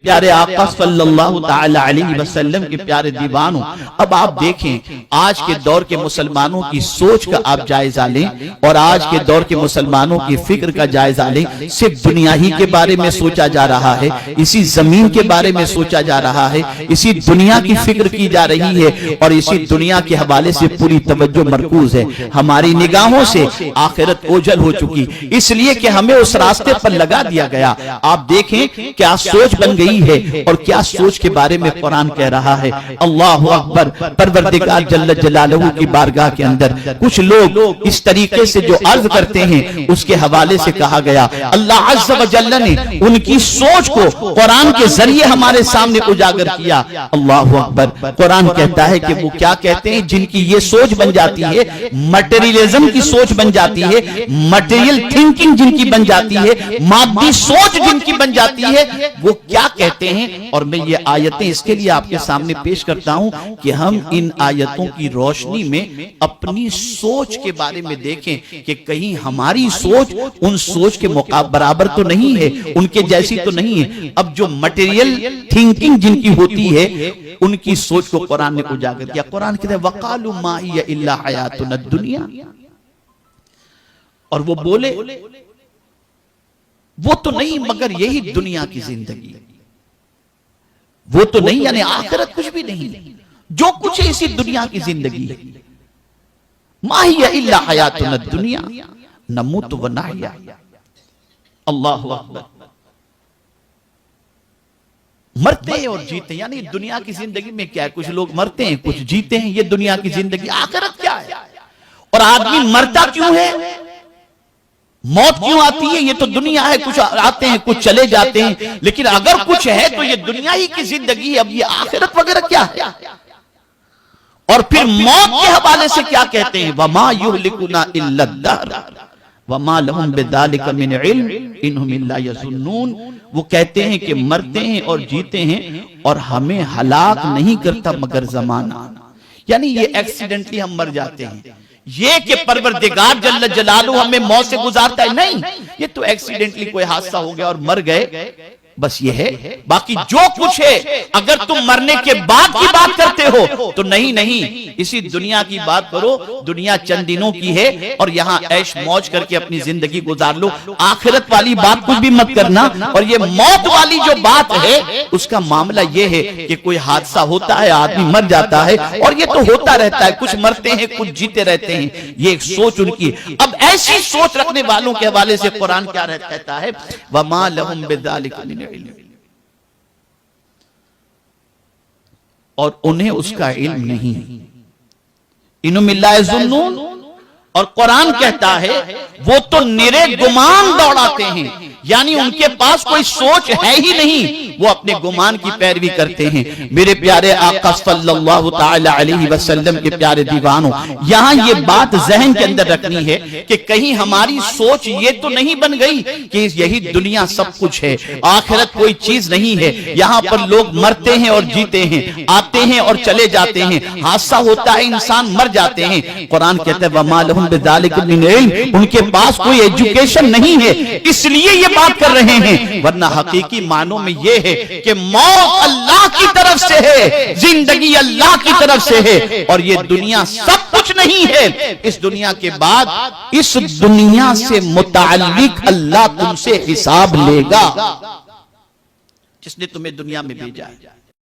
پیارے آقا صلی اللہ تعالی علیہ وسلم کے پیارے دیوانوں، اب آپ دیکھیں آج کے دور کے مسلمانوں کی سوچ کا آپ جائزہ لیں اور آج کے دور کے مسلمانوں کی فکر کا جائزہ لیں۔ صرف دنیا ہی کے بارے میں سوچا جا رہا ہے، اسی زمین کے بارے میں سوچا جا رہا ہے، اسی دنیا کی فکر کی جا رہی ہے اور اسی دنیا کے حوالے سے پوری توجہ مرکوز ہے۔ ہماری نگاہوں سے آخرت اوجھل ہو چکی، اس لیے کہ ہمیں اس راستے پر لگا دیا گیا۔ آپ دیکھیں کیا سوچ بن گئی ہے اور کیا سوچ کے بارے میں قرآن کہہ رہا ہے۔ اللہ اکبر، پروردگار جل جلالہ کی بارگاہ کے اندر کچھ لوگ اس طریقے سے جو عرض کرتے ہیں اس کے حوالے سے کہا گیا، اللہ عز و جل نے ان کی سوچ کو قرآن کے ذریعے ہمارے سامنے اجاگر کیا۔ اللہ اکبر، قرآن کہتا ہے کہ وہ کیا کہتے ہیں جن کی یہ سوچ بن جاتی ہے، مٹیریلزم کی سوچ بن جاتی ہے، مٹیریل تھنکنگ جن کی بن جاتی ہے، مادی سوچ جن کی بن جاتی ہے، وہ کیا کہتے ہیں۔ اور میں یہ آیتیں اس کے لیے آپ کے سامنے پیش کرتا ہوں کہ ہم ان آیتوں کی روشنی میں اپنی سوچ کے بارے میں دیکھیں کہ کہیں ہماری سوچ ان سوچ کے برابر تو نہیں ہے، ان کے جیسی تو نہیں ہے۔ اب جو مٹیریل تھنکنگ جن کی ہوتی ہے ان کی سوچ کو قرآن نے اجاگر کیا۔ قرآن کہتا ہے وَقَالُوا مَا هِيَ إِلَّا حَيَاتُنَا الدُّنْيَا، اور وہ بولے وہ تو نہیں مگر یہی دنیا کی زندگی، وہ تو نہیں یعنی آخرت کچھ بھی نہیں، جو کچھ ہے اسی دنیا کی زندگی ہے۔ ما ہی الا حیاتنا الدنیا نموت و نحیا۔ اللہ اکبر، مرتے ہیں اور جیتے ہیں، یعنی دنیا کی زندگی میں کیا ہے، کچھ لوگ مرتے ہیں کچھ جیتے ہیں، یہ دنیا کی زندگی۔ آخرت کیا ہے؟ اور آدمی مرتا کیوں ہے، موت کیوں آتی ہے؟ یہ تو دنیا ہے، کچھ آتے ہیں کچھ چلے جاتے ہیں، لیکن اگر کچھ ہے تو یہ دنیا ہی کی زندگی ہے۔ اب یہ آخرت وغیرہ کیا ہے؟ اور پھر موت کے حوالے سے کیا کہتے ہیں، وَمَا يُهْلِكُنَا إِلَّا الدَّهْرُ وَمَا لَهُمْ بِذَلِكَ مِنْ عِلْمٍ إِنْهُمْ إِلَّا يَظُنُّونَ۔ وہ کہتے ہیں کہ مرتے ہیں اور جیتے ہیں اور ہمیں ہلاک نہیں کرتا مگر زمانہ، یعنی یہ ایکسیڈنٹلی ہم مر جاتے ہیں۔ یہ کہ پروردگار جل جلالہ ہمیں موت سے گزارتا ہے، نہیں، یہ تو ایکسیڈنٹلی کوئی حادثہ ہو گیا اور مر گئے، بس یہ ہے۔ باقی جو کچھ ہے اگر تم مرنے کے بعد کی بات کرتے ہو تو نہیں، اسی دنیا کی بات کرو۔ دنیا چند دنوں کی ہے اور یہاں عیش موج کر کے اپنی زندگی گزار لو۔ آخرت والی بات کچھ بھی مت کرنا۔ اور یہ موت والی جو بات ہے اس کا معاملہ یہ ہے کہ کوئی حادثہ ہوتا ہے، آدمی مر جاتا ہے، اور یہ تو ہوتا رہتا ہے، کچھ مرتے ہیں کچھ جیتے رہتے ہیں، یہ ایک سوچ ان کی۔ اب ایسی سوچ رکھنے والوں کے حوالے سے قرآن کیا کہتا ہے، وَمَا لَهُمْ بِذَلِكَ مِنْ عِلْمٍ، اور انہیں اس کا علم نہیں، انہم الا یظنون۔ اور قرآن کہتا ہے وہ تو نرے گمان دوڑاتے ہیں، یعنی ان کے پاس کوئی سوچ ہے ہی نہیں، وہ اپنے گمان کی پیروی کرتے ہیں۔ میرے پیارے آقا صلی اللہ تعالی علیہ وسلم کے پیارے دیوانوں، یہاں یہ بات ذہن کے اندر رکھنی ہے کہ کہیں ہماری سوچ یہ تو نہیں بن گئی کہ یہی دنیا سب کچھ ہے، آخرت کوئی چیز نہیں ہے، یہاں پر لوگ مرتے ہیں اور جیتے ہیں، آتے ہیں اور چلے جاتے ہیں، حادثہ ہوتا ہے انسان مر جاتے ہیں۔ قرآن کہتا ہے وَمَا لَهُمْ بِذَلِكَ مِنْ عِلْمٍ، ان کے پاس کوئی ایجوکیشن نہیں ہے، اس لیے یہ بات کر رہے ہیں، ورنہ حقیقی معنوں میں یہ ہے کہ موت اللہ کی طرف سے ہے، زندگی اللہ کی طرف سے ہے، اور یہ دنیا سب کچھ نہیں ہے۔ اس دنیا کے بعد اس دنیا سے متعلق اللہ تم سے حساب لے گا، جس نے تمہیں دنیا میں بھیجا ہے۔